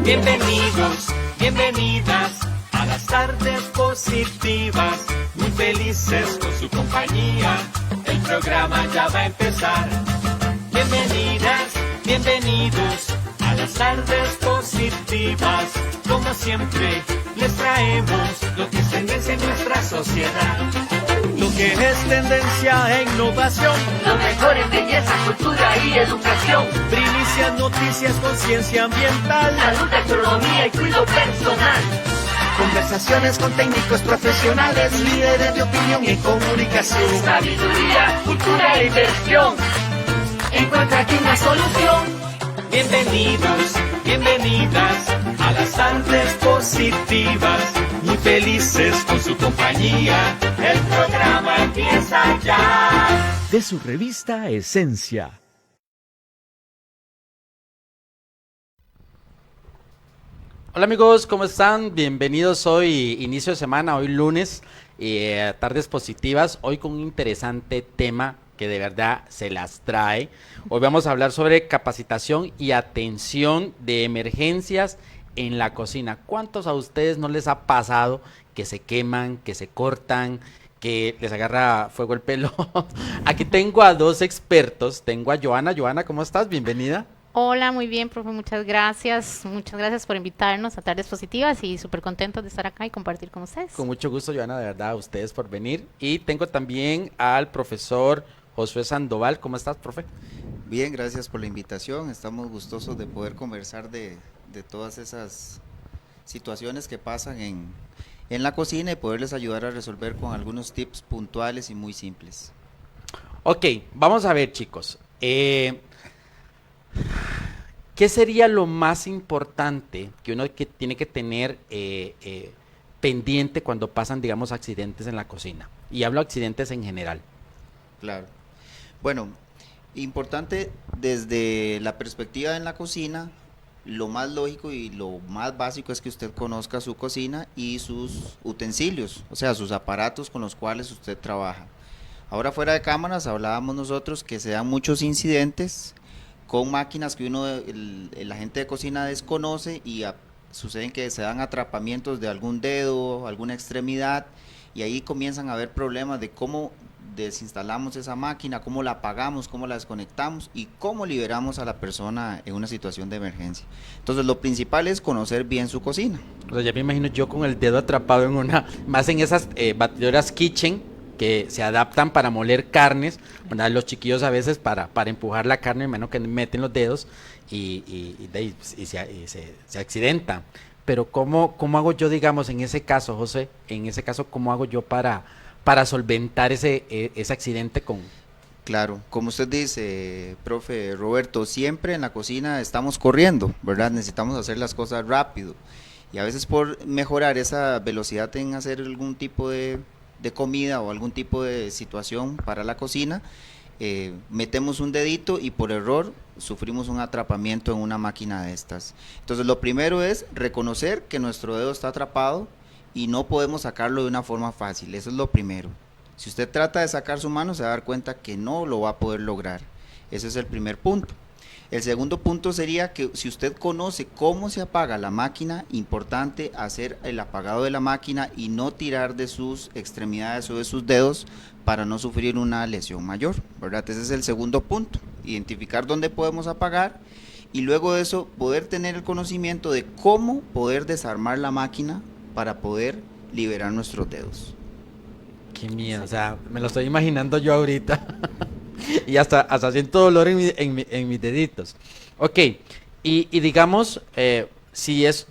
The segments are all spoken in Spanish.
Bienvenidos, bienvenidas a las tardes positivas, muy felices con su compañía, el programa ya va a empezar. Bienvenidas, bienvenidos a las tardes positivas, como siempre les traemos lo que es tendencia en nuestra sociedad. Lo que es tendencia e innovación, lo mejor en belleza, cultura y educación. primicias, noticias, conciencia ambiental, Salud, economía y cuidado personal. conversaciones con técnicos profesionales, líderes de opinión y comunicación. Sabiduría, cultura e inversión. Encuentra aquí una solución. Bienvenidos, bienvenidas a las tardes positivas, muy felices con su compañía, el programa empieza ya. De su revista Esencia. Hola amigos, ¿cómo están? Bienvenidos hoy, inicio de semana, hoy lunes, tardes positivas, hoy con un interesante tema que de verdad se las trae. Hoy vamos a hablar sobre capacitación y atención de emergencias en la cocina. ¿Cuántos a ustedes no les ha pasado que se queman, que se cortan, que les agarra fuego el pelo? Aquí tengo a dos expertos, tengo a Joana. Joana, ¿cómo estás? Bienvenida. Hola, muy bien, profe, muchas gracias. Muchas gracias por invitarnos a Tardes Positivas y súper contentos de estar acá y compartir con ustedes. Con mucho gusto, Joana, de verdad, a ustedes por venir. Y tengo también al profesor Josué Sandoval. ¿Cómo estás, profe? Bien, gracias por la invitación. Estamos gustosos de poder conversar de todas esas situaciones que pasan en la cocina y poderles ayudar a resolver con algunos tips puntuales y muy simples. Ok, vamos a ver, chicos. ¿Qué sería lo más importante que uno tiene que tener pendiente cuando pasan, digamos, accidentes en la cocina? Y hablo accidentes en general. Claro. Bueno, importante desde la perspectiva en la cocina, lo más lógico y lo más básico es que usted conozca su cocina y sus utensilios, o sea, sus aparatos con los cuales usted trabaja. Ahora fuera de cámaras hablábamos nosotros que se dan muchos incidentes con máquinas que la gente de cocina desconoce y suceden que se dan atrapamientos de algún dedo, alguna extremidad, y ahí comienzan a haber problemas de cómo desinstalamos esa máquina, cómo la apagamos, cómo la desconectamos y cómo liberamos a la persona en una situación de emergencia. Entonces lo principal es conocer bien su cocina. O sea, ya me imagino yo con el dedo atrapado más en esas batidoras kitchen que se adaptan para moler carnes, ¿verdad? Los chiquillos a veces para empujar la carne, menos que meten los dedos y se accidentan. Pero ¿cómo hago yo, digamos, en ese caso, José, cómo hago yo para solventar ese accidente con... Claro, como usted dice, profe Roberto, siempre en la cocina estamos corriendo, ¿verdad? Necesitamos hacer las cosas rápido y a veces por mejorar esa velocidad en hacer algún tipo de comida o algún tipo de situación para la cocina, metemos un dedito y por error sufrimos un atrapamiento en una máquina de estas. Entonces lo primero es reconocer que nuestro dedo está atrapado y no podemos sacarlo de una forma fácil, eso es lo primero. Si usted trata de sacar su mano se va a dar cuenta que no lo va a poder lograr, ese es el primer punto. El segundo punto sería que si usted conoce cómo se apaga la máquina, importante hacer el apagado de la máquina y no tirar de sus extremidades o de sus dedos para no sufrir una lesión mayor, ¿verdad? Ese es el segundo punto, identificar dónde podemos apagar y luego de eso poder tener el conocimiento de cómo poder desarmar la máquina para poder liberar nuestros dedos. Qué miedo, o sea, me lo estoy imaginando yo ahorita. Y hasta siento dolor en mis deditos. Ok, y digamos, si es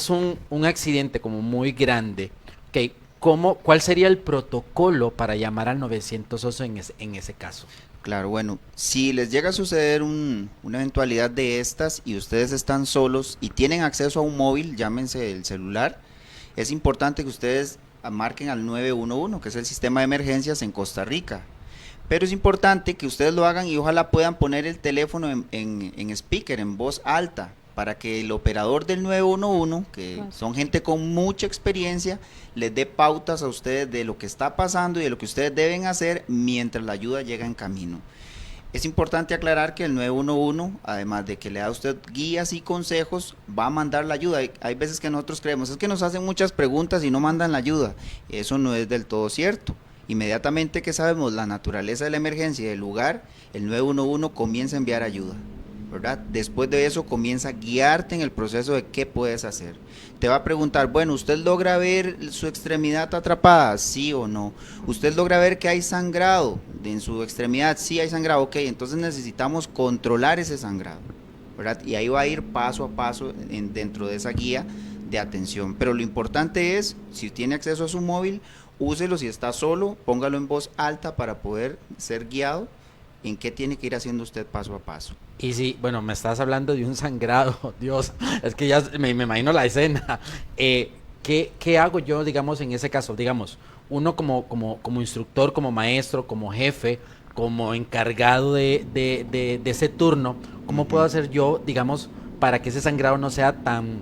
un accidente como muy grande, okay, ¿cuál sería el protocolo para llamar al 911 en ese caso? Claro, bueno, si les llega a suceder una eventualidad de estas y ustedes están solos y tienen acceso a un móvil, llámense el celular, es importante que ustedes marquen al 911, que es el sistema de emergencias en Costa Rica. Pero es importante que ustedes lo hagan y ojalá puedan poner el teléfono en speaker, en voz alta, para que el operador del 911, que son gente con mucha experiencia, les dé pautas a ustedes de lo que está pasando y de lo que ustedes deben hacer mientras la ayuda llega en camino. Es importante aclarar que el 911, además de que le da a usted guías y consejos, va a mandar la ayuda. Hay veces que nosotros creemos, es que nos hacen muchas preguntas y no mandan la ayuda. Eso no es del todo cierto. Inmediatamente que sabemos la naturaleza de la emergencia y del lugar, el 911 comienza a enviar ayuda, ¿verdad? Después de eso comienza a guiarte en el proceso de qué puedes hacer. Te va a preguntar, bueno, ¿usted logra ver su extremidad atrapada? ¿Sí o no? ¿Usted logra ver que hay sangrado en su extremidad? Sí hay sangrado, ok, entonces necesitamos controlar ese sangrado, ¿verdad? Y ahí va a ir paso a paso dentro de esa guía de atención. Pero lo importante es, si tiene acceso a su móvil, úselo. Si está solo, póngalo en voz alta para poder ser guiado en qué tiene que ir haciendo usted paso a paso. Y sí, bueno, me estás hablando de un sangrado, Dios, es que ya me imagino la escena. ¿Qué hago yo, digamos, en ese caso? Digamos, uno como instructor, como maestro, como jefe, como encargado de ese turno, ¿cómo puedo hacer yo, digamos, para que ese sangrado no sea tan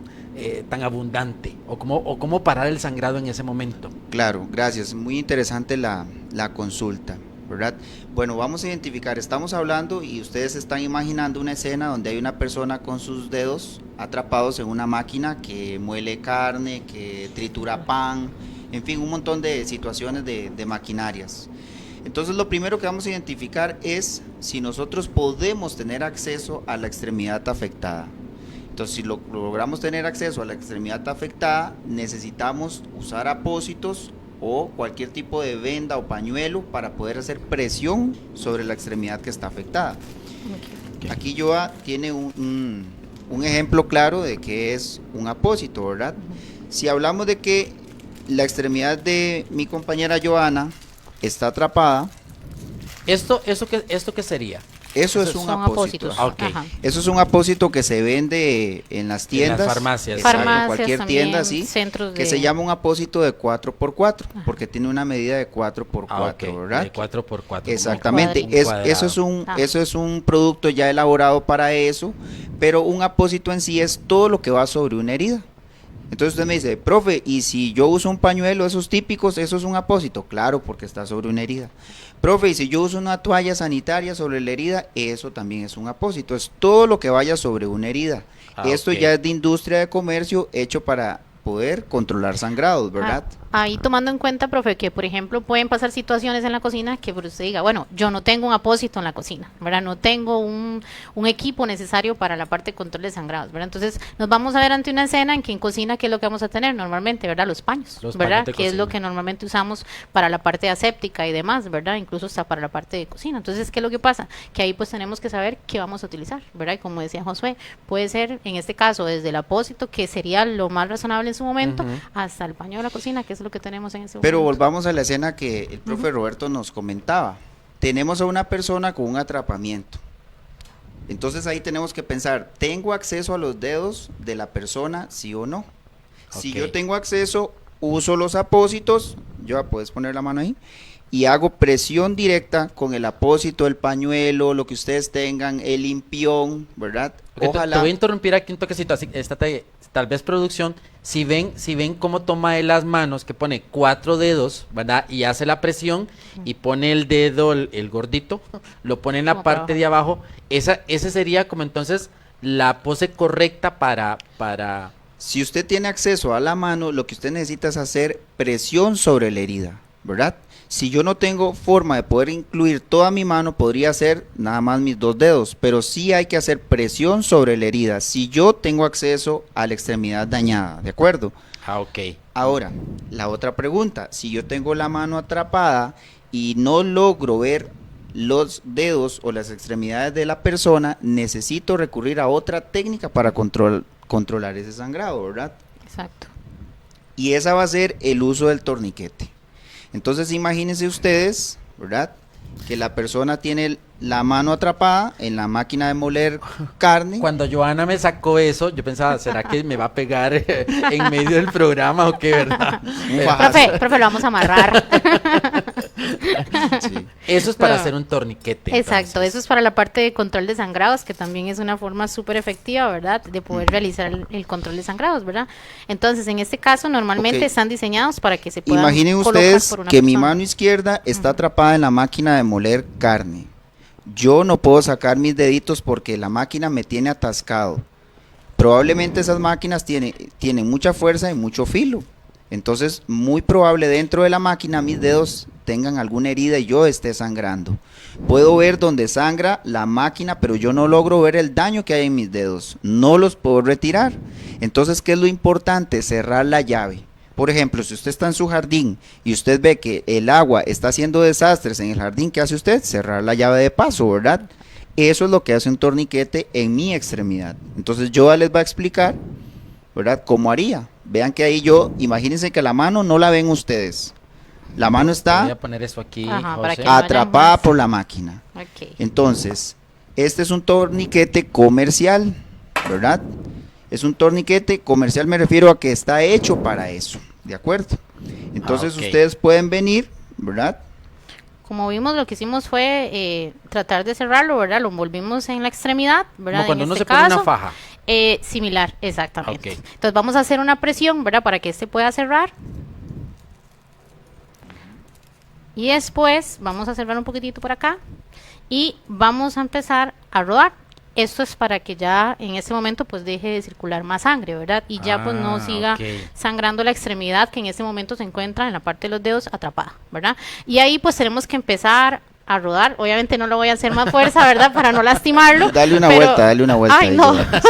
abundante? ¿O cómo parar el sangrado en ese momento? Claro, gracias. Muy interesante la consulta, ¿verdad? Bueno, vamos a identificar, estamos hablando y ustedes están imaginando una escena donde hay una persona con sus dedos atrapados en una máquina que muele carne, que tritura pan, en fin, un montón de situaciones de maquinarias. Entonces lo primero que vamos a identificar es si nosotros podemos tener acceso a la extremidad afectada. Entonces, si logramos tener acceso a la extremidad afectada, necesitamos usar apósitos o cualquier tipo de venda o pañuelo para poder hacer presión sobre la extremidad que está afectada. Okay. Aquí Joa tiene un ejemplo claro de que es un apósito, ¿verdad? Si hablamos de que la extremidad de mi compañera Joana está atrapada. ¿Esto qué sería? Eso es un apósito. Okay. Eso es un apósito que se vende en las tiendas. En las farmacias. Exacto, farmacias cualquier también, tienda así. Que se llama un apósito de 4x4, porque tiene una medida de 4x4, okay, ¿verdad? De 4x4. Exactamente. Eso es un producto ya elaborado para eso, pero un apósito en sí es todo lo que va sobre una herida. Entonces usted me dice, profe, ¿y si yo uso un pañuelo, esos típicos, eso es un apósito? Claro, porque está sobre una herida. Profe, ¿y si yo uso una toalla sanitaria sobre la herida? Eso también es un apósito. Es todo lo que vaya sobre una herida. Esto ya es de industria de comercio hecho para poder controlar sangrados, ¿verdad? Ahí tomando en cuenta, profe, que por ejemplo pueden pasar situaciones en la cocina que usted diga, bueno, yo no tengo un apósito en la cocina, ¿verdad? No tengo un equipo necesario para la parte de control de sangrados, ¿verdad? Entonces nos vamos a ver ante una escena en que en cocina, ¿qué es lo que vamos a tener normalmente, ¿verdad? Los paños, ¿verdad? Que es lo que normalmente usamos para la parte aséptica y demás, ¿verdad? Incluso hasta para la parte de cocina. Entonces, ¿qué es lo que pasa? Que ahí pues tenemos que saber qué vamos a utilizar, ¿verdad? Y como decía Josué, puede ser en este caso desde el apósito, que sería lo más razonable en su momento, hasta el paño de la cocina, que es lo que tenemos en ese momento. Pero volvamos a la escena que el profe Roberto nos comentaba. Tenemos a una persona con un atrapamiento. Entonces ahí tenemos que pensar, ¿tengo acceso a los dedos de la persona, sí o no? Okay. Si yo tengo acceso, uso los apósitos, ya puedes poner la mano ahí, y hago presión directa con el apósito, el pañuelo, lo que ustedes tengan, el limpión, ¿verdad? Ojalá. Te voy a interrumpir aquí un toquecito, así, tal vez producción, si ven cómo toma él las manos, que pone 4 dedos, ¿verdad? Y hace la presión y pone el dedo, el gordito, lo pone en la parte de abajo. Ese sería como entonces la pose correcta para... Si usted tiene acceso a la mano, lo que usted necesita es hacer presión sobre la herida, ¿verdad? Si yo no tengo forma de poder incluir toda mi mano, podría hacer nada más mis 2 dedos, pero sí hay que hacer presión sobre la herida si yo tengo acceso a la extremidad dañada, ¿de acuerdo? Ok. Ahora, la otra pregunta, si yo tengo la mano atrapada y no logro ver los dedos o las extremidades de la persona, necesito recurrir a otra técnica para controlar ese sangrado, ¿verdad? Exacto. Y esa va a ser el uso del torniquete. Entonces imagínense ustedes, ¿verdad? Que la persona tiene la mano atrapada en la máquina de moler carne. Cuando Joana me sacó eso, yo pensaba, ¿será que me va a pegar en medio del programa o qué, verdad? Profe, lo vamos a amarrar. Sí. Eso es para hacer un torniquete. Exacto, entonces. eso es para la parte de control de sangrados, que también es una forma súper efectiva, ¿verdad? De poder realizar el control de sangrados, ¿verdad? Entonces, en este caso, normalmente están diseñados para que se puedan Imaginen colocar ustedes por una que mi persona. mano izquierda está atrapada en la máquina de moler carne. yo no puedo sacar mis deditos porque la máquina me tiene atascado. Probablemente esas máquinas tienen mucha fuerza y mucho filo. Entonces, muy probable dentro de la máquina mis dedos tengan alguna herida y yo esté sangrando. Puedo ver donde sangra la máquina, pero yo no logro ver el daño que hay en mis dedos. No los puedo retirar. Entonces, ¿qué es lo importante? Cerrar la llave. Por ejemplo, si usted está en su jardín y usted ve que el agua está haciendo desastres en el jardín, ¿qué hace usted? Cerrar la llave de paso, ¿verdad? Eso es lo que hace un torniquete en mi extremidad. Entonces, yo les voy a explicar, ¿verdad?, cómo haría. Vean que ahí imagínense que la mano no la ven ustedes. La mano Voy está a poner eso aquí, Ajá, para José. que- vayan atrapada más. por la máquina. Ok. Entonces, este es un torniquete comercial, ¿verdad? Es un torniquete comercial, me refiero a que está hecho para eso, ¿de acuerdo? Entonces ok. ustedes pueden venir, ¿verdad? Como vimos, lo que hicimos fue tratar de cerrarlo, ¿verdad? Lo envolvimos en la extremidad, ¿verdad? Como cuando En uno este se pone una caso, faja. Similar, exactamente. Ok. Entonces vamos a hacer una presión, ¿verdad? Para que este pueda cerrar. Y después vamos a cerrar un poquitito por acá y vamos a empezar a rodar. Esto es para que ya en este momento pues deje de circular más sangre, ¿verdad? Y ya pues no Ah, siga ok. sangrando la extremidad que en este momento se encuentra en la parte de los dedos atrapada, ¿verdad? Y ahí pues tenemos que empezar a rodar. Obviamente no lo voy a hacer más fuerza, ¿verdad? Para no lastimarlo. Dale una pero- vuelta, dale una vuelta. Ay, ahí, no. Joana.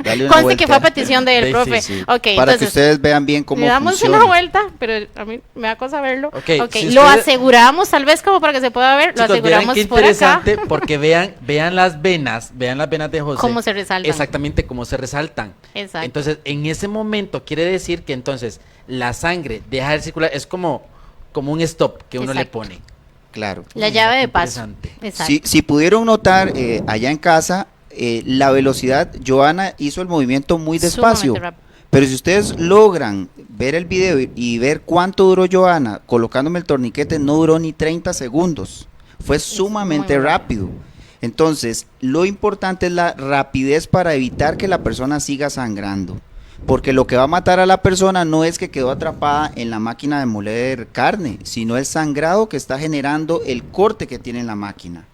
Dale una Conste que fue a vuelta. petición del Sí, profe. sí, sí. Ok, Para que entonces ustedes vean bien cómo le damos funciona. una vuelta, pero a mí me da cosa verlo. Ok, Ok, si lo ustedes- aseguramos, tal vez como para que se pueda ver, lo Chicos, vean aseguramos qué por acá. interesante porque vean las venas de José. Cómo se resaltan. Exactamente, cómo se resaltan. Exacto. Entonces, en ese momento quiere decir que entonces la sangre deja de circular, es como un stop que uno le Exacto. pone. Claro. La llave de paso. Interesante. Exacto. Si pudieron notar allá en casa, la velocidad, Joana hizo el movimiento muy despacio. Sumamente rápido. Pero si ustedes logran ver el video y ver cuánto duró Joana colocándome el torniquete, no duró ni 30 segundos. Fue sumamente muy rápido. Entonces, lo importante es la rapidez para evitar que la persona siga sangrando. Porque lo que va a matar a la persona no es que quedó atrapada en la máquina de moler carne, sino el sangrado que está generando el corte que tiene en la máquina.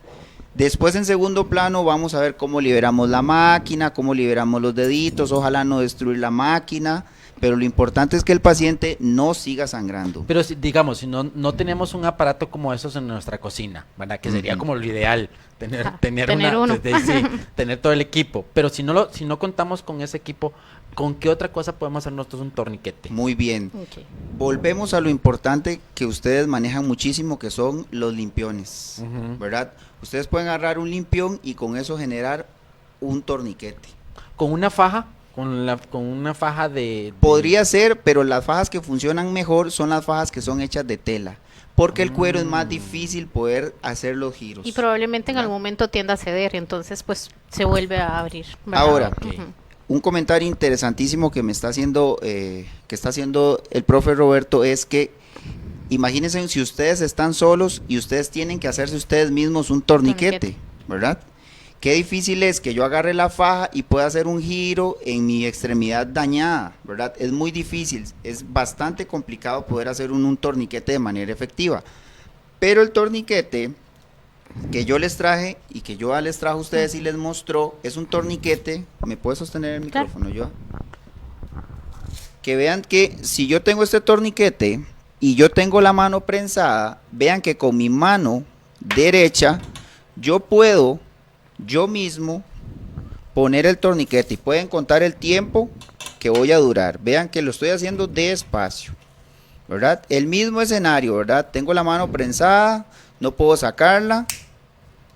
Después, en segundo plano, vamos a ver cómo liberamos la máquina, cómo liberamos los deditos, ojalá no destruir la máquina, pero lo importante es que el paciente no siga sangrando. Pero digamos, si no tenemos un aparato como esos en nuestra cocina, ¿verdad? Que sería Ujú. como lo ideal, tener tener uno. sí, tener todo el equipo. Pero si no contamos con ese equipo, ¿con qué otra cosa podemos hacer nosotros un torniquete? Muy bien. Ok. Volvemos a lo importante que ustedes manejan muchísimo, que son los limpiones, Ujú. ¿verdad? Ustedes pueden agarrar un limpión y con eso generar un torniquete. Con una faja, con una faja de... Podría ser, pero las fajas que funcionan mejor son las fajas que son hechas de tela, porque el cuero es más difícil poder hacer los giros. Y probablemente en ¿verdad? algún momento tienda a ceder, entonces pues se vuelve a abrir. ¿verdad? Ahora, Ok. Ujú. un comentario interesantísimo que me está haciendo, el profe Roberto, es que imagínense si ustedes están solos y ustedes tienen que hacerse ustedes mismos un torniquete, ¿verdad? Qué difícil es que yo agarre la faja y pueda hacer un giro en mi extremidad dañada, ¿verdad? Es muy difícil, es bastante complicado poder hacer un torniquete de manera efectiva. Pero el torniquete que yo les traje y que yo les trajo a ustedes y les mostró, es un torniquete. ¿Me puede sostener el Claro. micrófono, yo? Que vean que si yo tengo este torniquete y yo tengo la mano prensada, vean que con mi mano derecha yo puedo yo mismo poner el torniquete y pueden contar el tiempo que voy a durar. Vean que lo estoy haciendo despacio, ¿verdad? El mismo escenario, ¿verdad? Tengo la mano prensada, no puedo sacarla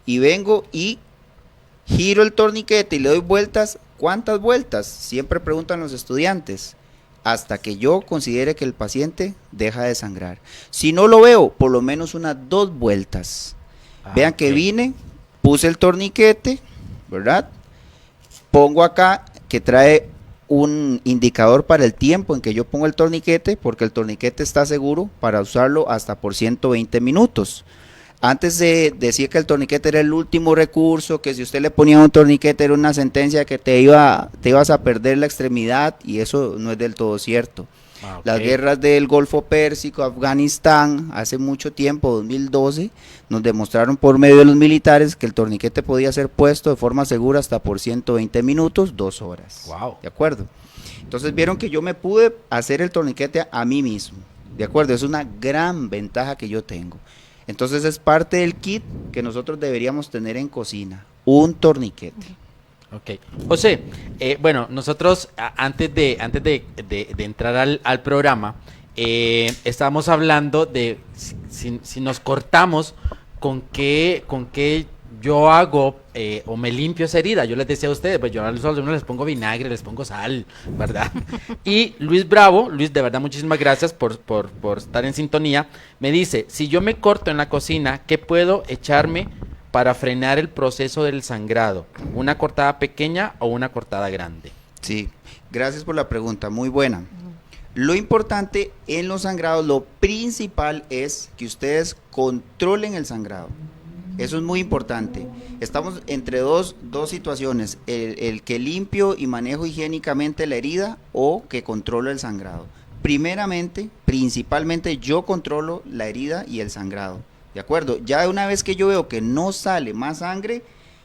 y vengo y giro el torniquete y le doy vueltas. ¿Cuántas vueltas? Siempre preguntan los estudiantes. Hasta que yo considere que el paciente deja de sangrar. Si no lo veo, por lo menos unas 2 vueltas. Vean que ok. vine, puse el torniquete, ¿verdad? Pongo acá que trae un indicador para el tiempo en que yo pongo el torniquete, porque el torniquete está seguro para usarlo hasta por 120 minutos. Antes de decir que el torniquete era el último recurso, que si usted le ponía un torniquete era una sentencia que te ibas a perder la extremidad, y eso no es del todo cierto. Ah, ok. Las guerras del Golfo Pérsico, Afganistán, hace mucho tiempo, 2012, nos demostraron por medio de los militares que el torniquete podía ser puesto de forma segura hasta por 120 minutos, 2 horas. Wow. ¿De acuerdo? Entonces vieron que yo me pude hacer el torniquete a mí mismo. ¿De acuerdo? Es una gran ventaja que yo tengo. Entonces es parte del kit que nosotros deberíamos tener en cocina, un torniquete. Ok. José, bueno, nosotros antes de entrar al programa, estábamos hablando de si nos cortamos, con qué yo hago o me limpio esa herida. Yo les decía a ustedes, pues yo a los alumnos les pongo vinagre, les pongo sal, ¿verdad? Y Luis Bravo, Luis, de verdad, muchísimas gracias por estar en sintonía. Me dice, si yo me corto en la cocina, ¿qué puedo echarme para frenar el proceso del sangrado? ¿Una cortada pequeña o una cortada grande? Sí, gracias por la pregunta, muy buena. Lo importante en los sangrados, lo principal es que ustedes controlen el sangrado. Eso es muy importante. Estamos entre dos situaciones, el que limpio y manejo higiénicamente la herida o que controlo el sangrado. Primeramente, principalmente yo controlo la herida y el sangrado. ¿De acuerdo? Ya una vez que yo veo que no sale más sangre,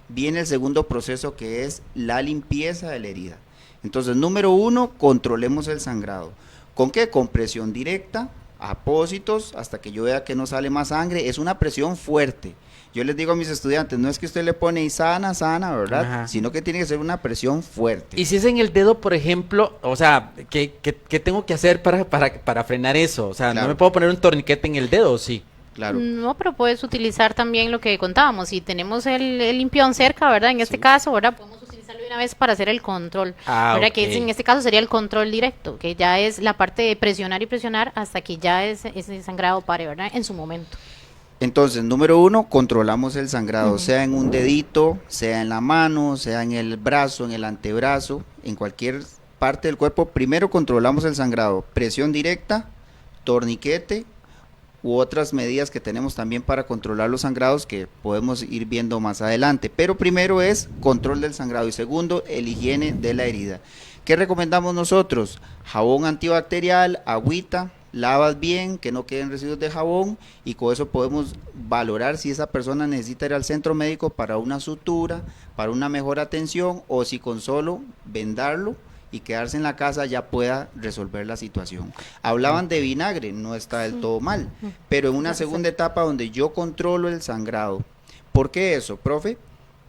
viene el segundo proceso que es la limpieza de la herida. Entonces, número 1, controlemos el sangrado. ¿Con qué? Con presión directa, apósitos, hasta que yo vea que no sale más sangre. Es una presión fuerte. Yo les digo a mis estudiantes, no es que usted le pone y sana, ¿verdad? Ajá. Sino que tiene que ser una presión fuerte. Y si es en el dedo, por ejemplo, o sea, ¿qué tengo que hacer para frenar eso? O sea, Claro. ¿no me puedo poner un torniquete en el dedo o sí? Claro. No, pero puedes utilizar también lo que contábamos. Si tenemos el limpión cerca, ¿verdad? En este caso, ¿verdad? Podemos utilizarlo de una vez para hacer el control. ¿Verdad? Ok. Que en este caso sería el control directo, que ya es la parte de presionar y presionar hasta que ya ese sangrado pare, ¿verdad? En su momento. Entonces, número 1, controlamos el sangrado, sea en un dedito, sea en la mano, sea en el brazo, en el antebrazo, en cualquier parte del cuerpo. Primero controlamos el sangrado, presión directa, torniquete u otras medidas que tenemos también para controlar los sangrados que podemos ir viendo más adelante. Pero primero es control del sangrado y segundo, el higiene de la herida. ¿Qué recomendamos nosotros? Jabón antibacterial, agüita, lavas bien, que no queden residuos de jabón y con eso podemos valorar si esa persona necesita ir al centro médico para una sutura, para una mejor atención o si con solo vendarlo y quedarse en la casa ya pueda resolver la situación. Hablaban de vinagre, no está del todo mal, pero en una segunda etapa donde yo controlo el sangrado. ¿Por qué eso, profe?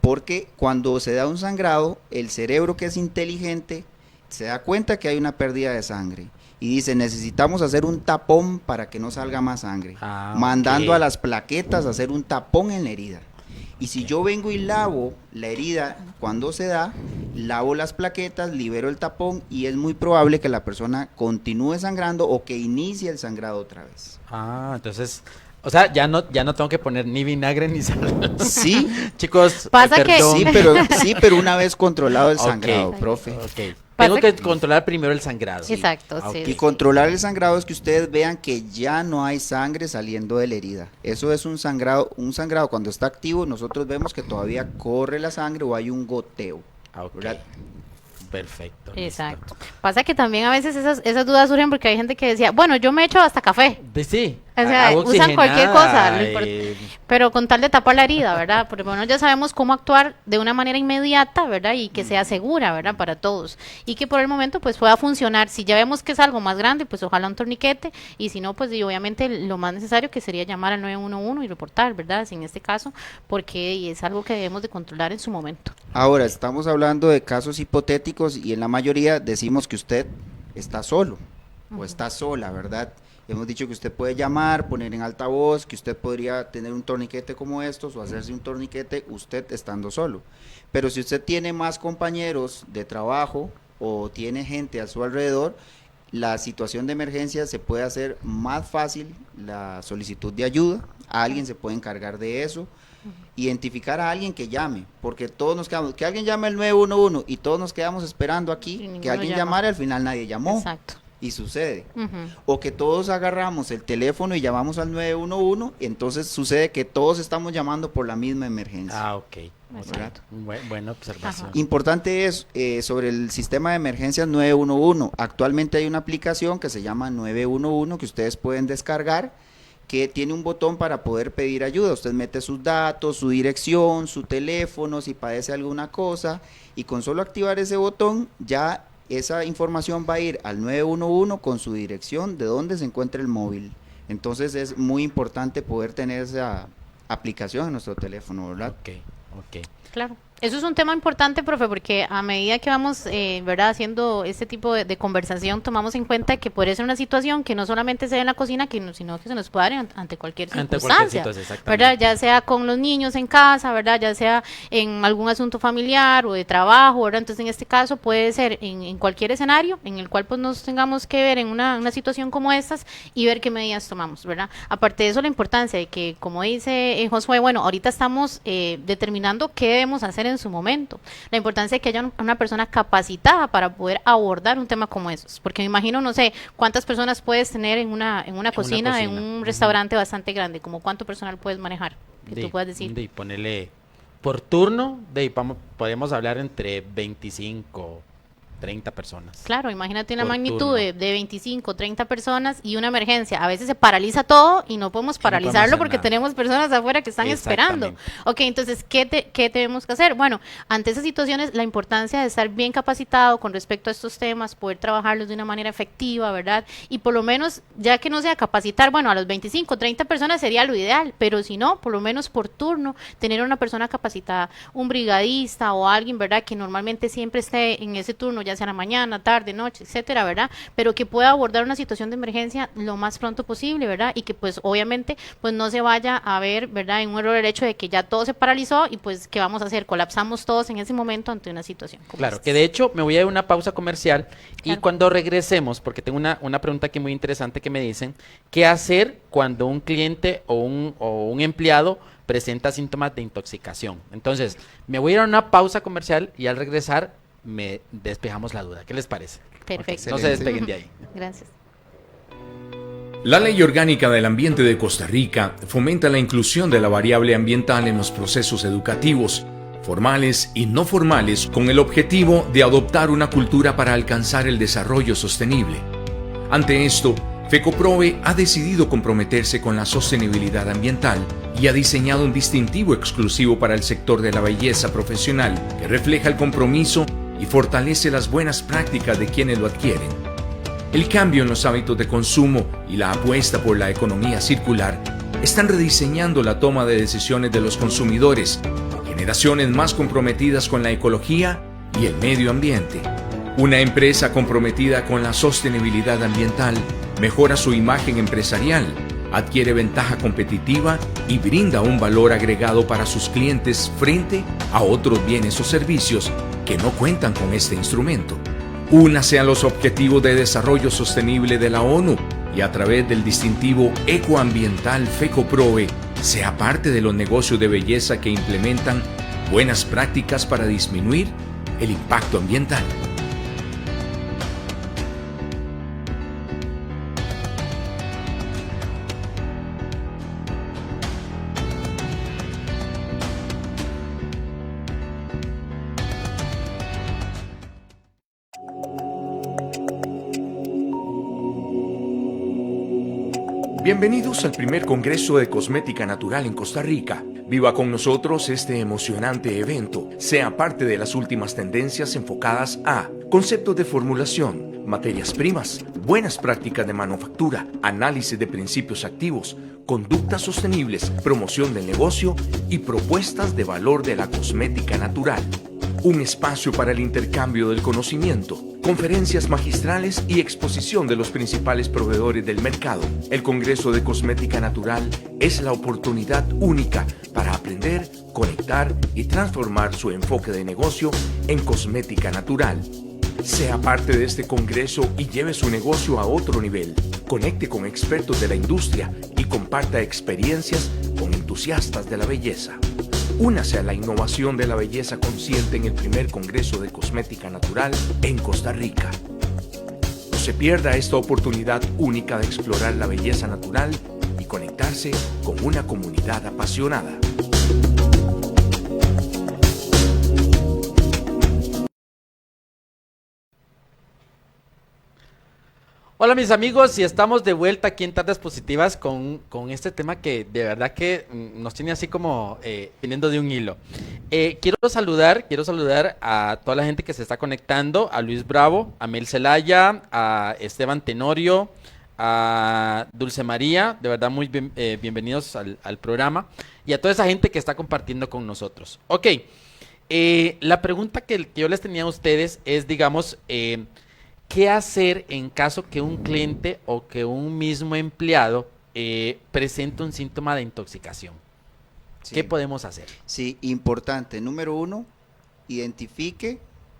Porque cuando se da un sangrado, el cerebro que es inteligente se da cuenta que hay una pérdida de sangre y dice, necesitamos hacer un tapón para que no salga más sangre, mandando ok. a las plaquetas a hacer un tapón en la herida. Y si yo vengo y lavo la herida cuando se da, lavo las plaquetas, libero el tapón y es muy probable que la persona continúe sangrando o que inicie el sangrado otra vez. Ah, entonces, o sea, ya no tengo que poner ni vinagre ni sal. Sí, Chicos, Pasa que- perdón. sí, pero una vez controlado el Ok. sangrado, profe. Ok. Pasa Tengo que que- controlar primero el sangrado. Exacto, Ah, sí. ok. Y controlar el sangrado es que ustedes vean que ya no hay sangre saliendo de la herida. Eso es un sangrado cuando está activo, nosotros vemos que todavía corre la sangre o hay un goteo. Ah, ok. ¿Verdad? Perfecto. Exacto. Pasa que también a veces esas dudas surgen porque hay gente que decía, bueno, yo me echo hasta café. Sí. O sea, agua usan cualquier oxigenada, cosa, lo pero con tal de tapar la herida, ¿verdad? Porque bueno, ya sabemos cómo actuar de una manera inmediata, ¿verdad? Y que sea segura, ¿verdad? Para todos. Y que por el momento pues pueda funcionar. Si ya vemos que es algo más grande, pues ojalá un torniquete. Y si no, pues y obviamente lo más necesario que sería llamar al 911 y reportar, ¿verdad? Si en este caso, porque es algo que debemos de controlar en su momento. Ahora, estamos hablando de casos hipotéticos y en la mayoría decimos que usted está solo o está sola, ¿verdad? Hemos dicho que usted puede llamar, poner en altavoz, que usted podría tener un torniquete como estos o hacerse un torniquete usted estando solo. Pero si usted tiene más compañeros de trabajo o tiene gente a su alrededor, la situación de emergencia se puede hacer más fácil, la solicitud de ayuda, alguien se puede encargar de eso, identificar a alguien que llame, porque todos nos quedamos, que alguien llame al 911 y todos nos quedamos esperando Y aquí, ninguno que alguien llama. llamara, al final nadie llamó. Exacto. y sucede. Ujú. O que todos agarramos el teléfono y llamamos al 911, entonces sucede que todos estamos llamando por la misma emergencia. Ah, ok. Exacto. Buena observación. Ajá. Importante es sobre el sistema de emergencias 911. Actualmente hay una aplicación que se llama 911 que ustedes pueden descargar, que tiene un botón para poder pedir ayuda. Usted mete sus datos, su dirección, su teléfono, si padece alguna cosa, y con solo activar ese botón ya esa información va a ir al 911 con su dirección de dónde se encuentra el móvil. Entonces es muy importante poder tener esa aplicación en nuestro teléfono, ¿verdad? Ok. Claro. Eso es un tema importante, profe, porque a medida que vamos, ¿verdad?, haciendo este tipo de conversación, tomamos en cuenta que puede ser una situación que no solamente se ve en la cocina, sino que se nos puede dar ante cualquier circunstancia, exactamente. ¿verdad? Ya sea con los niños en casa, ¿verdad? Ya sea en algún asunto familiar o de trabajo, ¿verdad? Entonces, en este caso puede ser en cualquier escenario en el cual pues nos tengamos que ver en una situación como estas y ver qué medidas tomamos, ¿verdad? Aparte de eso, la importancia de que, como dice Josué, bueno, ahorita estamos determinando qué debemos hacer en su momento. La importancia de que haya una persona capacitada para poder abordar un tema como esos, porque me imagino, no sé, cuántas personas puedes tener en una cocina, en un restaurante bastante grande, como cuánto personal puedes manejar, que tú puedas decir. De ponerle por turno, podemos hablar entre 25, 30 personas. Claro, imagínate una Por magnitud turno. de 25, 30 personas y una emergencia. A veces se paraliza todo y no podemos paralizarlo hacer porque nada. tenemos personas afuera que están esperando. Exactamente. Ok, entonces, ¿qué tenemos que hacer? Bueno, ante esas situaciones, la importancia de estar bien capacitado con respecto a estos temas, poder trabajarlos de una manera efectiva, ¿verdad? Y por lo menos, ya que no sea capacitar, bueno, a los 25, 30 personas sería lo ideal, pero si no, por lo menos por turno, tener una persona capacitada, un brigadista o alguien, ¿verdad?, que normalmente siempre esté en ese turno, ya sea en la mañana, tarde, noche, etcétera, ¿verdad? Pero que pueda abordar una situación de emergencia lo más pronto posible, ¿verdad? Y que pues obviamente pues no se vaya a ver, ¿verdad?, en un error el hecho de que ya todo se paralizó y pues ¿qué vamos a hacer? Colapsamos todos en ese momento ante una situación como Claro, esta. que de hecho me voy a ir a una pausa comercial y Claro. cuando regresemos, porque tengo una pregunta aquí muy interesante que me dicen, ¿qué hacer cuando un cliente o un empleado presenta síntomas de intoxicación? Entonces, me voy a ir a una pausa comercial y al regresar me despejamos la duda. ¿Qué les parece? Perfecto. No se Excelente. despeguen de ahí. Gracias. La Ley Orgánica del Ambiente de Costa Rica fomenta la inclusión de la variable ambiental en los procesos educativos, formales y no formales, con el objetivo de adoptar una cultura para alcanzar el desarrollo sostenible. Ante esto, FECOPROVE ha decidido comprometerse con la sostenibilidad ambiental y ha diseñado un distintivo exclusivo para el sector de la belleza profesional que refleja el compromiso y fortalece las buenas prácticas de quienes lo adquieren. El cambio en los hábitos de consumo y la apuesta por la economía circular están rediseñando la toma de decisiones de los consumidores, generaciones más comprometidas con la ecología y el medio ambiente. Una empresa comprometida con la sostenibilidad ambiental mejora su imagen empresarial, adquiere ventaja competitiva y brinda un valor agregado para sus clientes frente a otros bienes o servicios que no cuentan con este instrumento. Únase a los Objetivos de Desarrollo Sostenible de la ONU y a través del distintivo ecoambiental FECOPROVE sea parte de los negocios de belleza que implementan buenas prácticas para disminuir el impacto ambiental. Bienvenidos al primer Congreso de Cosmética Natural en Costa Rica. Viva con nosotros este emocionante evento. Sea parte de las últimas tendencias enfocadas a conceptos de formulación, materias primas, buenas prácticas de manufactura, análisis de principios activos, conductas sostenibles, promoción del negocio y propuestas de valor de la cosmética natural. Un espacio para el intercambio del conocimiento, conferencias magistrales y exposición de los principales proveedores del mercado. El Congreso de Cosmética Natural es la oportunidad única para aprender, conectar y transformar su enfoque de negocio en cosmética natural. Sea parte de este congreso y lleve su negocio a otro nivel. Conecte con expertos de la industria y comparta experiencias con entusiastas de la belleza. Únase a la innovación de la belleza consciente en el primer Congreso de Cosmética Natural en Costa Rica. Los se pierda esta oportunidad única de explorar la belleza natural y conectarse con una comunidad apasionada. Hola mis amigos, y estamos de vuelta aquí en Tardes Positivas con este tema que de verdad que nos tiene así como viniendo de un hilo. Quiero saludar a toda la gente que se está conectando, a Luis Bravo, a Mel Zelaya, a Esteban Tenorio, a Dulce María, de verdad muy bienvenidos al programa, y a toda esa gente que está compartiendo con nosotros. Ok, la pregunta que yo les tenía a ustedes es, digamos, ¿qué hacer en caso que un cliente o que un mismo empleado presente un síntoma de intoxicación? Sí. ¿Qué podemos hacer? Sí, importante. Número 1, identifique